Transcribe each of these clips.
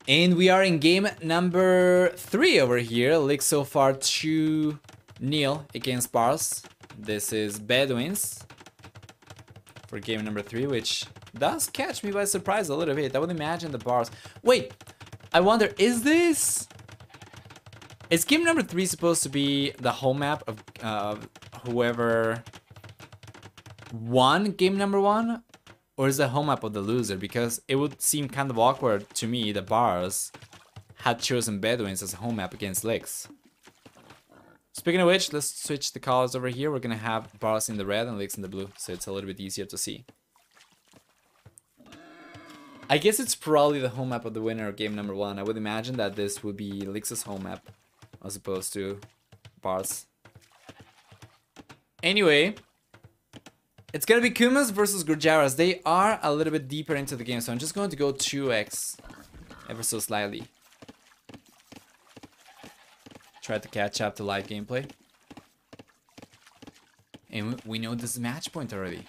And we are in game number 3 over here. League so far 2-0 against Barles. This is Bedouins for game number 3, which does catch me by surprise a little bit. I would imagine the Barles. Wait, I wonder, is game number 3 supposed to be the home map of whoever won game number 1? Or is the home map of the loser? Because it would seem kind of awkward to me that Barles had chosen Bedouins as a home map against Licks. Speaking of which, let's switch the colors over here. We're gonna have Barles in the red and Licks in the blue, so it's a little bit easier to see. I guess it's probably the home map of the winner of game number 1. I would imagine that this would be Licks' home map as opposed to Barles. Anyway, it's gonna be Kumas versus Gurjaras. They are a little bit deeper into the game, so I'm just going to go 2x ever so slightly. Try to catch up to live gameplay. And we know this match point already.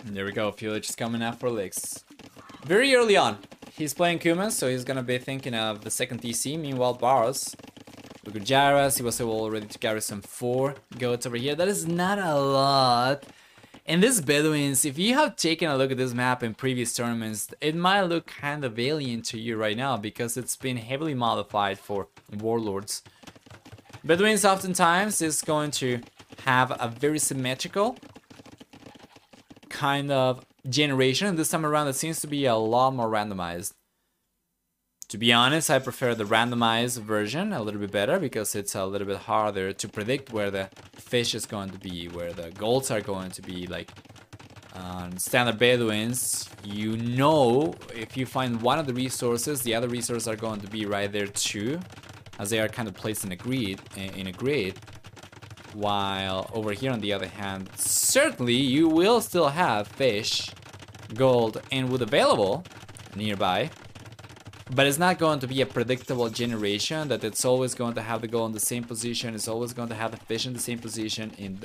And there we go, Fulich is coming out for Licks. Very early on, he's playing Kumas, so he's gonna be thinking of the second TC. Meanwhile, Barles, with Gurjaras, he was able already to carry some 4 goats over here. That is not a lot. And this Bedouins, if you have taken a look at this map in previous tournaments, it might look kind of alien to you right now because it's been heavily modified for Warlords. Bedouins oftentimes is going to have a very symmetrical kind of generation, and this time around it seems to be a lot more randomized. To be honest, I prefer the randomized version a little bit better because it's a little bit harder to predict where the fish is going to be, where the golds are going to be. Like standard Bedouins, you know, if you find one of the resources, the other resources are going to be right there too, as they are kind of placed in a grid. While over here on the other hand, certainly you will still have fish, gold, and wood available nearby, but it's not going to be a predictable generation that it's always going to have the gold in the same position, it's always going to have the fish in the same position, and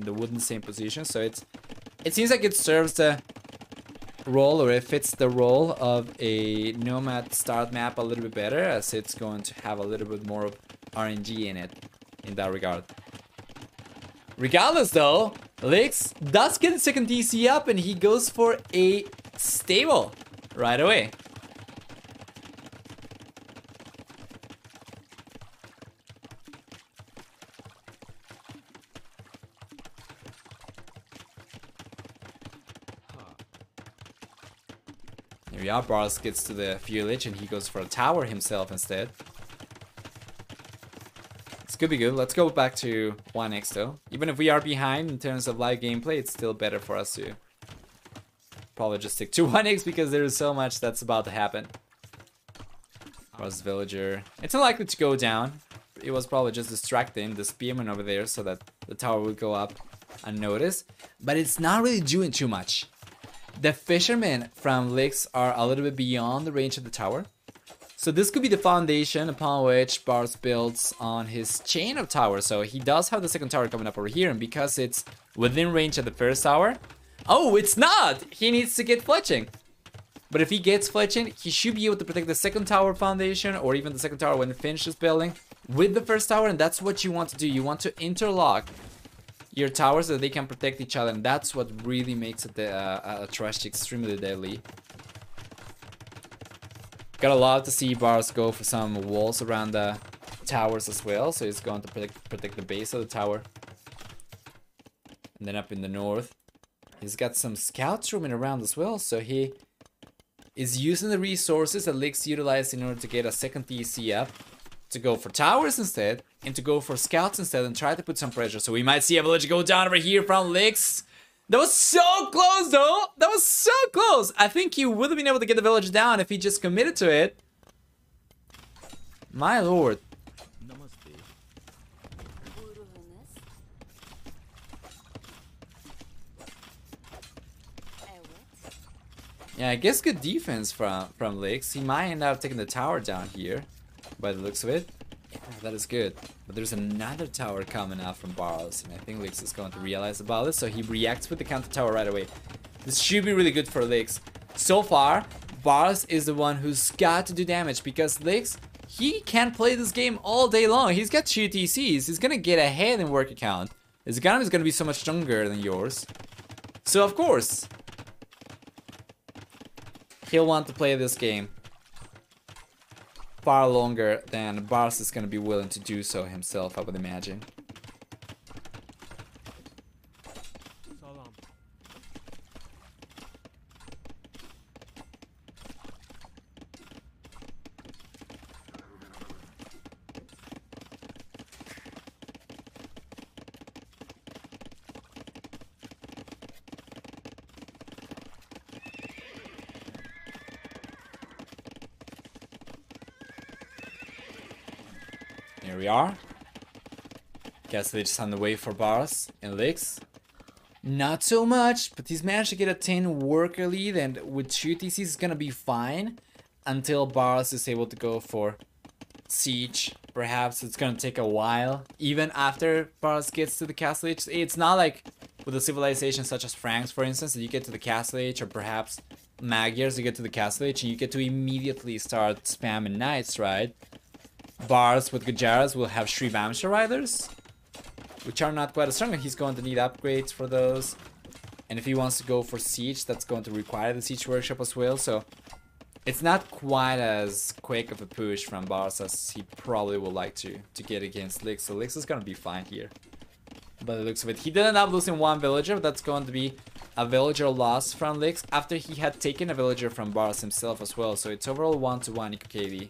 the wood in the same position. So it seems like it serves the role, or it fits the role of a nomad start map a little bit better, as it's going to have a little bit more of RNG in it in that regard. Regardless though, Licks does get the second DC up and he goes for a stable right away. Here we are, Barles gets to the Fulich and he goes for a tower himself instead. This could be good. Let's go back to 1x though. Even if we are behind in terms of live gameplay, it's still better for us to probably just stick to 1x because there is so much that's about to happen. Barles villager. It's unlikely to go down. It was probably just distracting the spearman over there so that the tower would go up unnoticed. But it's not really doing too much. The fishermen from Licks are a little bit beyond the range of the tower. So this could be the foundation upon which Barles builds on his chain of towers. So he does have the second tower coming up over here, and because it's within range of the first tower... Oh, it's not! He needs to get fletching. But if he gets fletching, he should be able to protect the second tower foundation, or even the second tower when it finishes building, with the first tower, and that's what you want to do. You want to interlock your towers so that they can protect each other, and that's what really makes it a trash extremely deadly. Gotta love to see Barles go for some walls around the towers as well, so he's going to protect the base of the tower. And then up in the north, he's got some scouts roaming around as well, so he is using the resources that Licks utilized in order to get a second TC up, to go for towers instead, and to go for scouts instead and try to put some pressure. So we might see a village go down over here from Licks. That was so close though! That was so close! I think he would have been able to get the village down if he just committed to it. My lord. Yeah, I guess good defense from Lix. He might end up taking the tower down here, by the looks of it. Yeah, that is good. But there's another tower coming out from Barles, and I think Lix is going to realize about this, so he reacts with the counter tower right away. This should be really good for Lix. So far, Barles is the one who's got to do damage, because Lix, he can't play this game all day long. He's got 2 TCs. He's gonna get ahead in work account. His economy is gonna be so much stronger than yours. So of course, he'll want to play this game far longer than Barles is gonna be willing to do so himself, I would imagine. Here we are. Guess they're just on the way for Barles and Lix. Not so much, but he's managed to get a 10 worker lead, and with 2 TCs it's gonna be fine until Barles is able to go for siege. Perhaps it's gonna take a while, even after Barles gets to the castle age. It's not like with a civilization such as Franks, for instance, that you get to the castle age, or perhaps Magyars, you get to the castle age and you get to immediately start spamming knights, right? Barles with Gujaras will have Shri Vamsha Riders, which are not quite as strong, and he's going to need upgrades for those. And if he wants to go for siege, that's going to require the siege workshop as well, so it's not quite as quick of a push from Barles as he probably would like to get against Lix. So Lix is going to be fine here, by the looks of it. He did end up losing 1 villager, but that's going to be a villager loss from Lix after he had taken a villager from Barles himself as well, so it's overall 1-1 eco KD.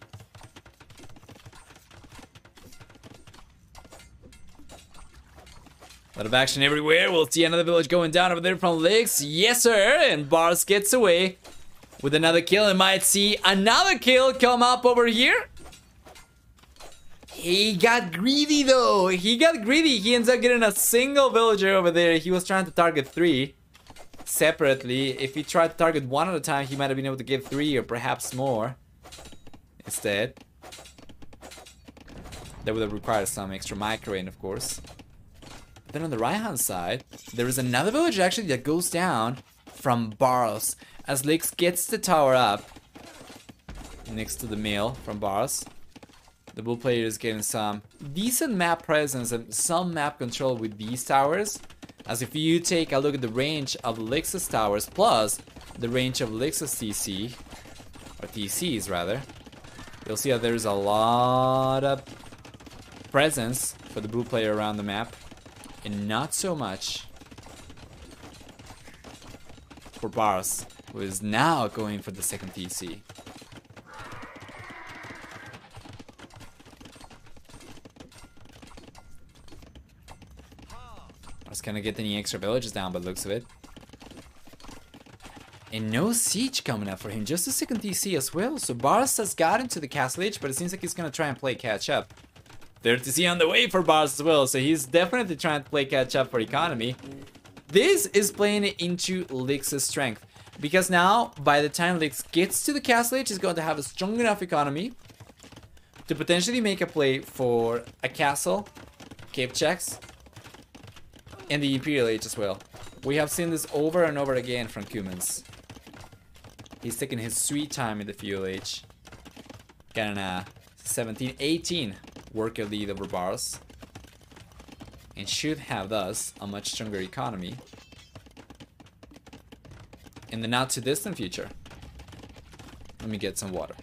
A lot of action everywhere. We'll see another village going down over there from Lix. Yes, sir. And Barles gets away with another kill. And might see another kill come up over here. He got greedy, though. He got greedy. He ends up getting a single villager over there. He was trying to target 3 separately. If he tried to target 1 at a time, he might have been able to get 3 or perhaps more instead. That would have required some extra micro-rain, of course. Then on the right hand side, there is another villager actually that goes down from Barles as Lix gets the tower up next to the mill from Barles. The bull player is getting some decent map presence and some map control with these towers, as if you take a look at the range of Lix's towers plus the range of Lix's TC, or TCs rather, you'll see that there's a lot of presence for the blue player around the map. And not so much for Barles, who is now going for the second TC. Barles can't get any extra villages down by the looks of it. And no siege coming up for him, just a second TC as well. So Barles has gotten to the castle age, but it seems like he's gonna try and play catch up. 30C on the way for Barles as well, so he's definitely trying to play catch up for economy. This is playing into Lix's strength, because now, by the time Lix gets to the castle age, he's going to have a strong enough economy to potentially make a play for a castle, cape checks, and the Imperial Age as well. We have seen this over and over again from Cumans. He's taking his sweet time in the Fuel Age. Getting a 17-18 worker lead over Barles, and should have thus a much stronger economy in the not too distant future. Let me get some water.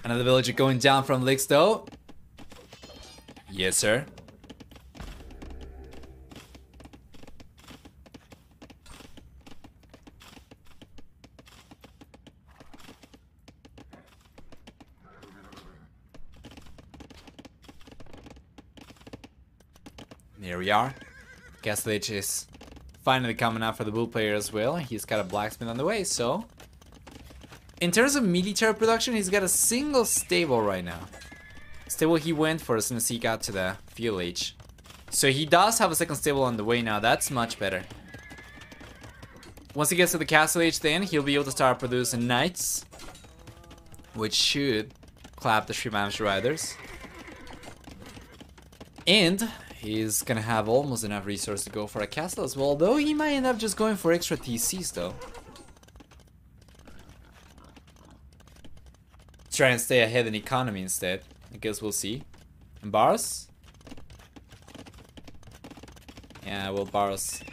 Another villager going down from Lix though. Yes, sir. There we are. Castle Age is finally coming out for the bull player as well. He's got a blacksmith on the way, so in terms of military production, he's got a single stable right now. stable he went for as soon as he got to the fuel age. So he does have a second stable on the way now. That's much better. Once he gets to the castle age, then he'll be able to start producing knights, which should clap the Shrivansh Riders. And he's gonna have almost enough resources to go for a castle as well, although he might end up just going for extra TCs though. Try and stay ahead in economy instead. I guess we'll see. And Barles? Yeah, well, Barles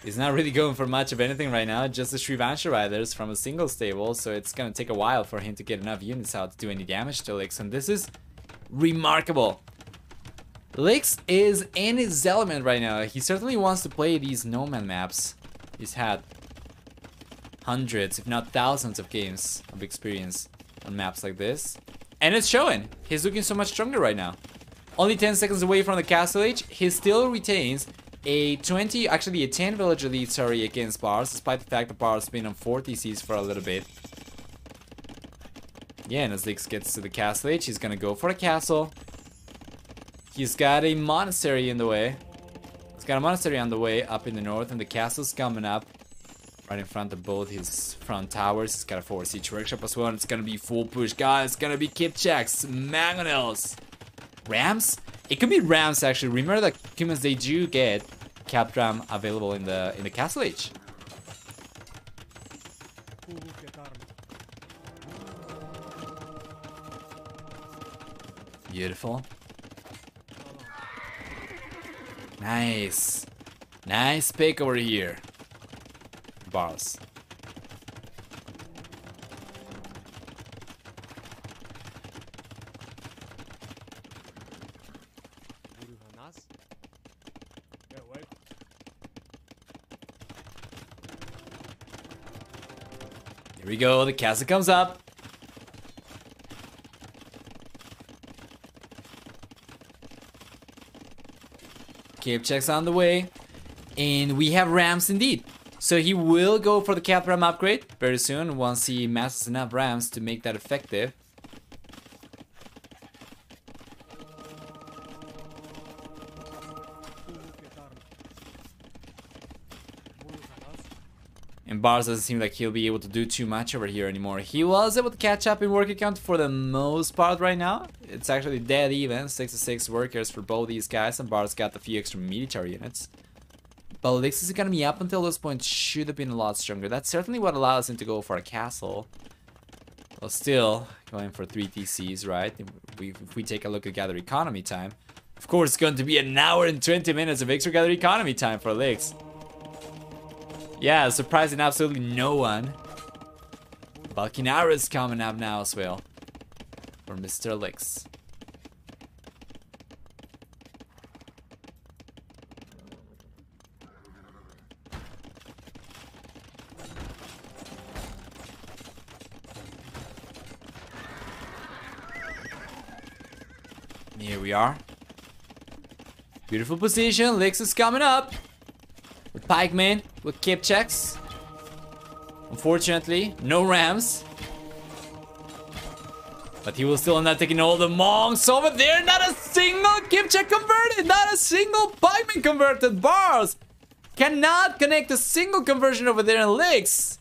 is not really going for much of anything right now. Just the Shrivansh Riders from a single stable, so it's gonna take a while for him to get enough units out to do any damage to Lix, and this is remarkable. Lix is in his element right now. He certainly wants to play these nomad maps. He's had hundreds, if not thousands of games of experience on maps like this. And it's showing. He's looking so much stronger right now. Only 10 seconds away from the castle age, he still retains a 20, actually a 10 villager lead, sorry, against Barles, despite the fact that Barles has been on 4 TCs for a little bit. Yeah, and as Lix gets to the castle age, he's gonna go for a castle. He's got a monastery in the way. He's got a monastery on the way up in the north, and the castle's coming up right in front of both his front towers. He's got a forward siege workshop as well, and it's gonna be full push, guys. It's gonna be Kipchaks, mangonels, rams. It could be rams actually. Remember that humans, they do get capped ram available in the castle age. Beautiful. Nice. Nice pick over here. Barles. Here we go, the castle comes up. Cape checks on the way. And we have rams indeed. So he will go for the cap ram upgrade very soon once he masses enough rams to make that effective. And Barles doesn't seem like he'll be able to do too much over here anymore. He was able to catch up in worker count for the most part right now. It's actually dead even, 66 workers for both these guys, and Barles got a few extra military units. But Lix's economy up until this point should have been a lot stronger. That's certainly what allows him to go for a castle. Well, still going for 3 TCs, right? If we take a look at gather economy time, of course it's going to be an hour and 20 minutes of extra gather economy time for Lix. Yeah, surprising absolutely no one. Balkinara's coming up now as well for Mr. Lix. Here we are. Beautiful position. Lix is coming up. With pikemen, with Kipchaks. Unfortunately, no rams. But he will still end up taking all the monks over there. Not a single Kipchak converted. Not a single pikeman converted. Barles cannot connect a single conversion over there in Lix.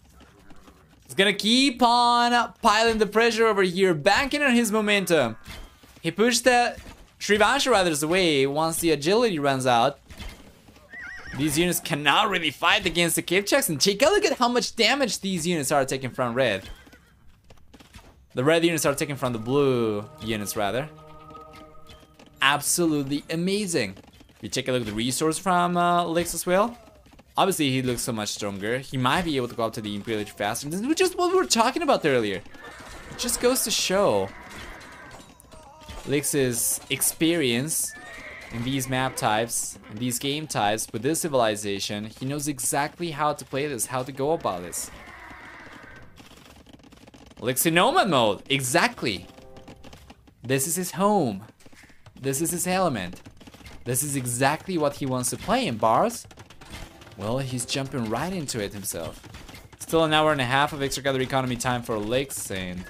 He's gonna keep on piling the pressure over here, banking on his momentum. He pushed the Shrivansh Riders away once the agility runs out. These units cannot really fight against the Kipchaks, and take a look at how much damage these units are taking from red. The red units are taking from the blue units, rather. Absolutely amazing. You take a look at the resource from Lix as well. Obviously, he looks so much stronger. He might be able to go up to the Imperial Age faster. This is just what we were talking about earlier. It just goes to show Lix's experience in these map types, in these game types, with this civilization. He knows exactly how to play this, how to go about this. Lix in nomad mode, exactly. This is his home. This is his element. This is exactly what he wants to play in Barles. Well, he's jumping right into it himself. Still an hour and a half of extra gather economy time for Lix, and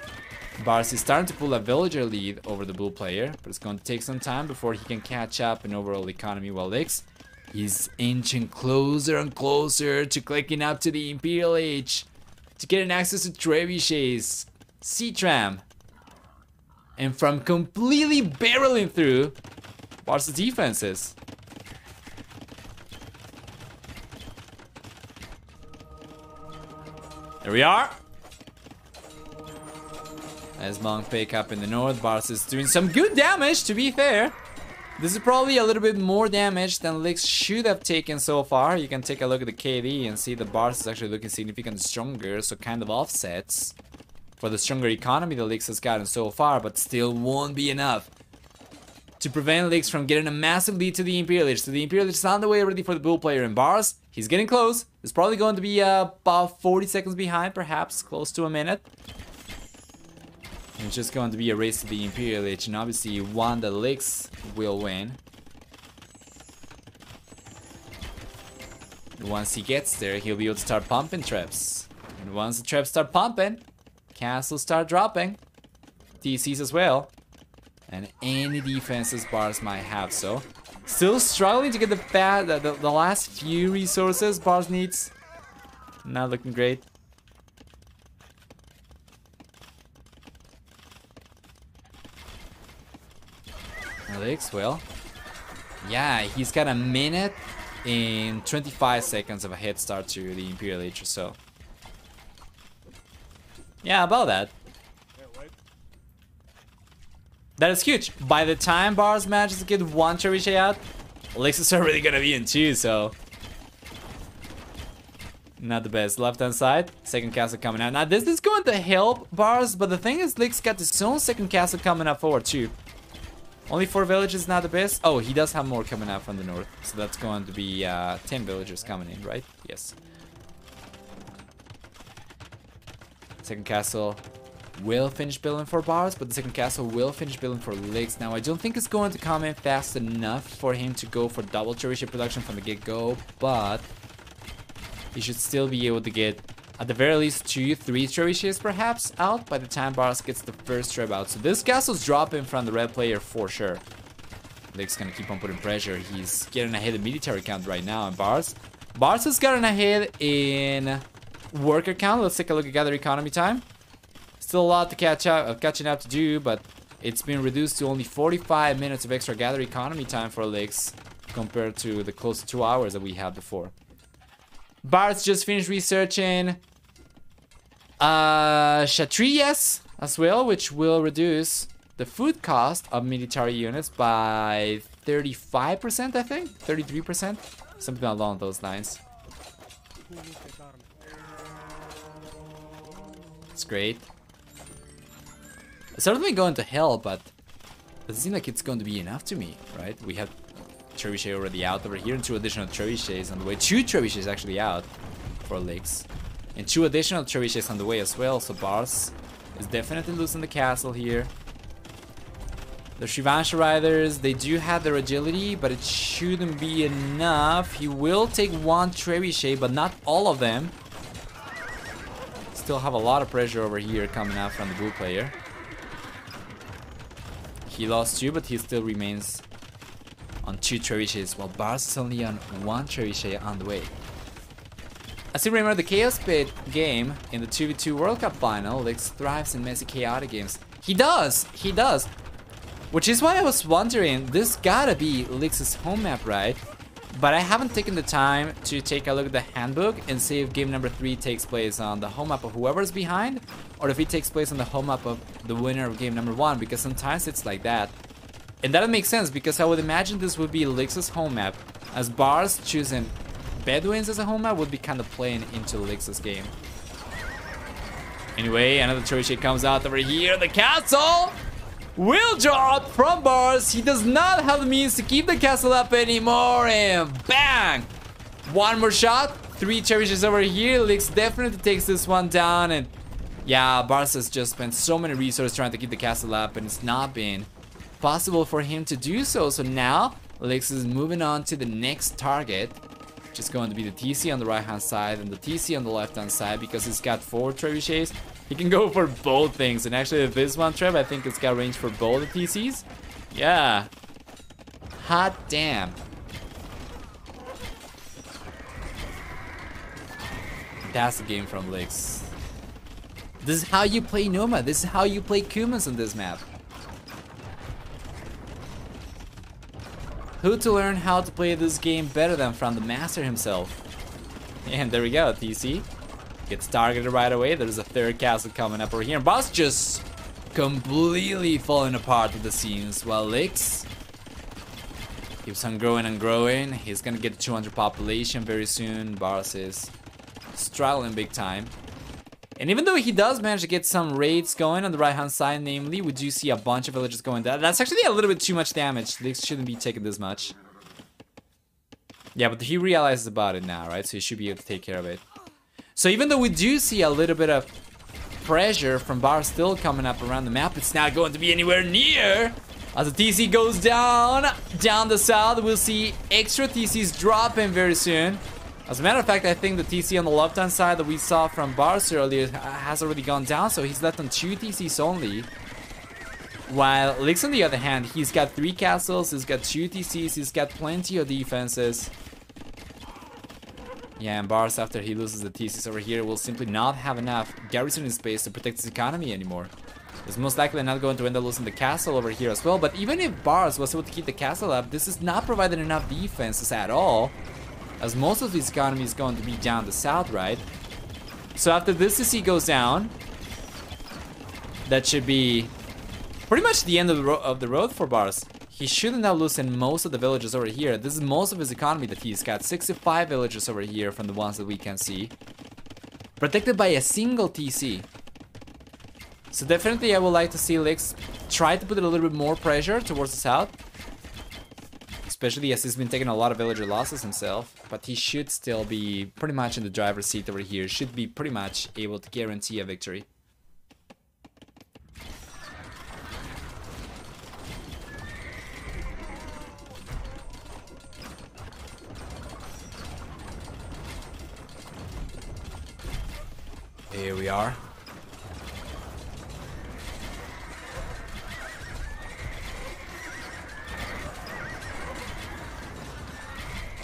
Barles is starting to pull a villager lead over the blue player, but it's going to take some time before he can catch up in overall economy, while Lix is inching closer and closer to clicking up to the Imperial Age to getting access to trebuchets, C-Tram, and from completely barreling through Barles' defenses. There we are. As Monk pick up in the north, Barles is doing some good damage, to be fair. This is probably a little bit more damage than Lix should have taken so far. You can take a look at the KD and see that Barles is actually looking significantly stronger, so kind of offsets for the stronger economy that Lix has gotten so far, but still won't be enough to prevent Lix from getting a massive lead to the Imperial Age. So the Imperial Age is on the way already for the blue player, and Barles, he's getting close. It's probably going to be about 40 seconds behind, perhaps close to a minute. It's just going to be a race to the Imperial Age, and obviously one that Lix will win. Once he gets there, he'll be able to start pumping traps. And once the traps start pumping, castles start dropping. TCs as well. And any defenses Barles might have, so. Still struggling to get the last few resources Barles needs. Not looking great. Alex, well, yeah, he's got a minute and 25 seconds of a head start to the Imperial Age or so. Yeah, about that. That is huge. By the time Barles manages to get one trebuchet out, Alex is already gonna be in two, so not the best. Left hand side, second castle coming out. Now this is going to help Barles, but the thing is, Lix got his own second castle coming up forward too. Only 4 villages, not the best. Oh, he does have more coming out from the north. So that's going to be 10 villagers coming in, right? Yes. Second castle will finish building for Barles, but the second castle will finish building for Lix. Now, I don't think it's going to come in fast enough for him to go for double trebuchet production from the get-go, but he should still be able to get, at the very least, 2-3 trebuchets perhaps out by the time Barles gets the first treb out. So this castle's dropping from the red player for sure. Lix gonna keep on putting pressure. He's getting ahead in military count right now, and Barles has gotten ahead in worker count. Let's take a look at gather economy time. Still a lot to catching up to do, but it's been reduced to only 45 minutes of extra gather economy time for Lix compared to the close to 2 hours that we had before. Barles just finished researching Kshatriyas as well, which will reduce the food cost of military units by 35%, I think? 33%? Something along those lines. It's great. It's certainly going to help, but it doesn't seem like it's going to be enough to me, right? We have trebuchet already out over here and 2 additional trebuchets on the way. 2 trebuchets actually out for Lix. And 2 additional trebuchets on the way as well, so Barles is definitely losing the castle here. The Shivansha Riders, they do have their agility, but it shouldn't be enough. He will take 1 trebuchet, but not all of them. Still have a lot of pressure over here coming out from the blue player. He lost 2, but he still remains on 2 trebuchets, while Barles is only on 1 trebuchet on the way. I still remember the Chaos Pit game in the 2v2 World Cup final. Lix thrives in messy chaotic games. He does! Which is why I was wondering, this gotta be Lix's home map, right? But I haven't taken the time to take a look at the handbook and see if game number 3 takes place on the home map of whoever's behind, or if it takes place on the home map of the winner of game number 1, because sometimes it's like that. And that would make sense, because I would imagine this would be Lix's home map, as Barles choosing Bedouins as a home map would be kind of playing into Lix's game. Anyway, another trebuchet comes out over here. The castle will drop from Barles. He does not have the means to keep the castle up anymore, and bang! 1 more shot. 3 trebuchets over here. Lix definitely takes this one down, and yeah, Barles has just spent so many resources trying to keep the castle up, and it's not been possible for him to do so. So now Lix is moving on to the next target, which is going to be the TC on the right hand side and the TC on the left hand side, because he's got 4 trebuchets He can go for both things. And actually this one trip, I think it's got range for both the TCs. Yeah. Hot damn. That's the game from Licks. This is how you play Nomad. This is how you play Kumans on this map. Who to learn how to play this game better than from the master himself? And there we go, TC. Gets targeted right away. There's a third castle coming up over here. And Barles just completely falling apart with the scenes. While Licks keeps on growing and growing. He's gonna get to 200 population very soon. Barles is struggling big time. And even though he does manage to get some raids going on the right hand side, namely, we do see a bunch of villagers going down. That's actually a little bit too much damage. Licks shouldn't be taking this much. Yeah, but he realizes about it now, right? So he should be able to take care of it. So even though we do see a little bit of pressure from Barles still coming up around the map, it's not going to be anywhere near. As the TC goes down the south, we'll see extra TCs dropping very soon. As a matter of fact, I think the TC on the left-hand side that we saw from Barles earlier has already gone down, so he's left on 2 TCs only. While Licks, on the other hand, he's got 3 castles, he's got 2 TCs, he's got plenty of defenses. Yeah, and Barles, after he loses the TCs over here, will simply not have enough garrison space to protect his economy anymore. He's most likely not going to end up losing the castle over here as well, but even if Barles was able to keep the castle up, this is not providing enough defenses at all, as most of his economy is going to be down the south, right? So after this TC goes down, that should be pretty much the end of the road for Barles. He should end up losing most of the villages over here. This is most of his economy that he's got. 65 villages over here from the ones that we can see. Protected by a single TC. So definitely I would like to see Licks try to put a little bit more pressure towards the south. Especially as he's been taking a lot of villager losses himself. But he should still be pretty much in the driver's seat over here. Should be pretty much able to guarantee a victory. Here we are.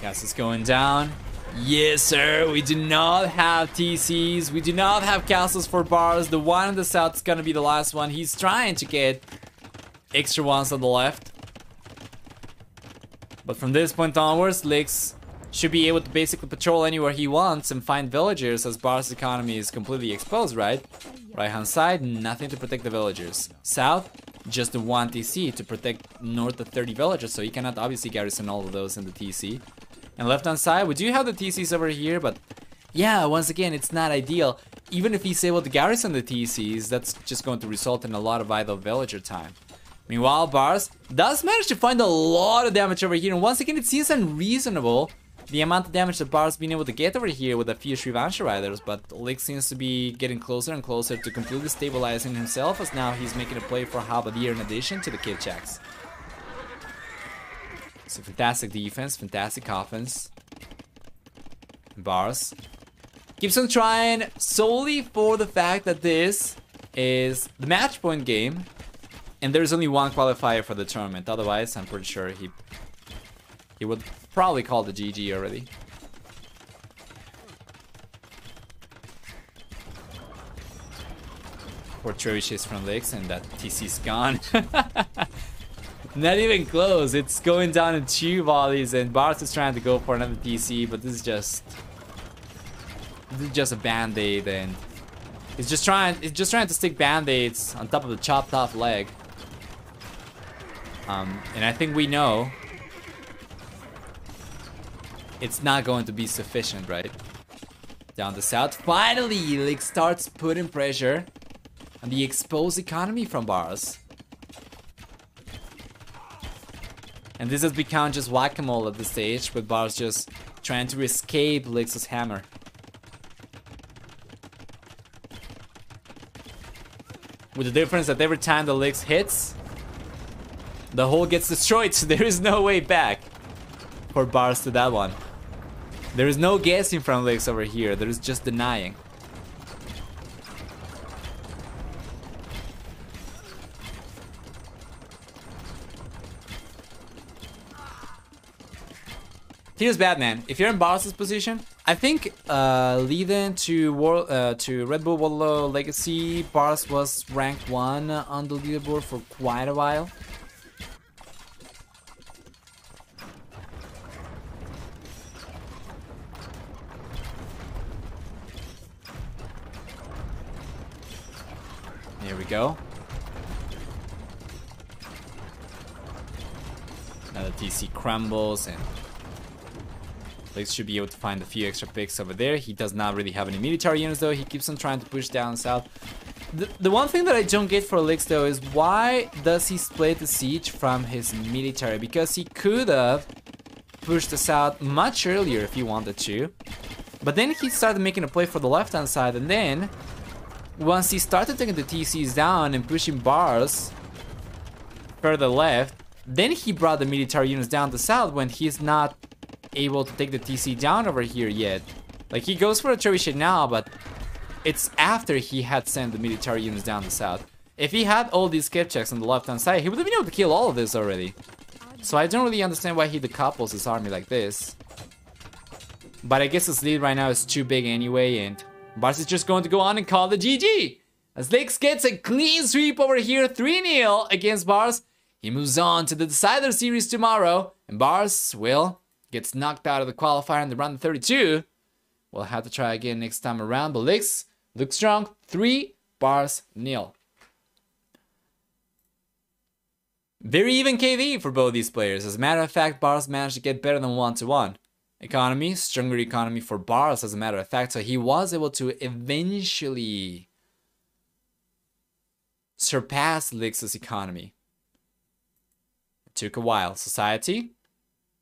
Gas is going down. Yes, sir. We do not have TCs. We do not have castles for Barles. The one on the south is gonna be the last one. He's trying to get extra ones on the left. But from this point onwards, Licks should be able to basically patrol anywhere he wants and find villagers, as Barles' economy is completely exposed, right? Right hand side, nothing to protect the villagers. South, just the 1 TC to protect north of 30 villagers, so he cannot obviously garrison all of those in the TC. And left hand side, we do have the TCs over here, but yeah, once again, it's not ideal. Even if he's able to garrison the TCs, that's just going to result in a lot of idle villager time. Meanwhile, Barles does manage to find a lot of damage over here, and once again, it seems unreasonable the amount of damage that Barles been able to get over here with a few Shrivamsha Riders, but Licks seems to be getting closer and closer to completely stabilizing himself, as now he's making a play for Halberdier in addition to the Kipchaks. So fantastic defense, fantastic offense. Barles keeps on trying solely for the fact that this is the match point game and there's only 1 qualifier for the tournament. Otherwise, I'm pretty sure he would probably call the GG already. Poor trebuchets from Licks, and that TC's gone. Not even close. It's going down in 2 volleys, and Barles is trying to go for another TC, but this is just a band-aid, and it's just trying to stick band-aids on top of the chopped off leg. And I think we know it's not going to be sufficient, right? Down the south, finally, Licks starts putting pressure on the exposed economy from Barles. And this has become just whack-a-mole at this stage, with Barles just trying to escape Licks' hammer. With the difference that every time the Licks hits, the hole gets destroyed, so there is no way back for Barles to that one. There is no guessing from Licks over here, there is just denying. Here's Batman. If you're in Barles' position, I think leading to Red Bull Warlord Legacy, Barles was ranked 1 on the leaderboard for quite a while. Here we go. Now the TC crumbles and Lex should be able to find a few extra picks over there. He does not really have any military units though. He keeps on trying to push down south. The one thing that I don't get for Lex though is why does he split the siege from his military? Because he could have pushed the south much earlier if he wanted to. But then he started making a play for the left hand side, and then once he started taking the TCs down and pushing Barles further left, then he brought the military units down the south when he's not able to take the TC down over here yet. Like, he goes for a trebuchet now, but it's after he had sent the military units down the south. If he had all these skip checks on the left hand side, he would have been able to kill all of this already. So I don't really understand why he decouples his army like this. But I guess his lead right now is too big anyway, and Barles is just going to go on and call the GG. As Lex gets a clean sweep over here, 3-0 against Barles. He moves on to the Decider series tomorrow, and Barles, well, gets knocked out of the qualifier in the round of 32. We'll have to try again next time around, but Lex looks strong. 3, Barles 0. Very even KV for both these players. As a matter of fact, Barles managed to get better than 1-1. Economy, stronger economy for Barles as a matter of fact, so he was able to eventually surpass Lex's economy. It took a while. Society,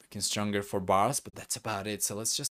looking stronger for Barles, but that's about it. So let's just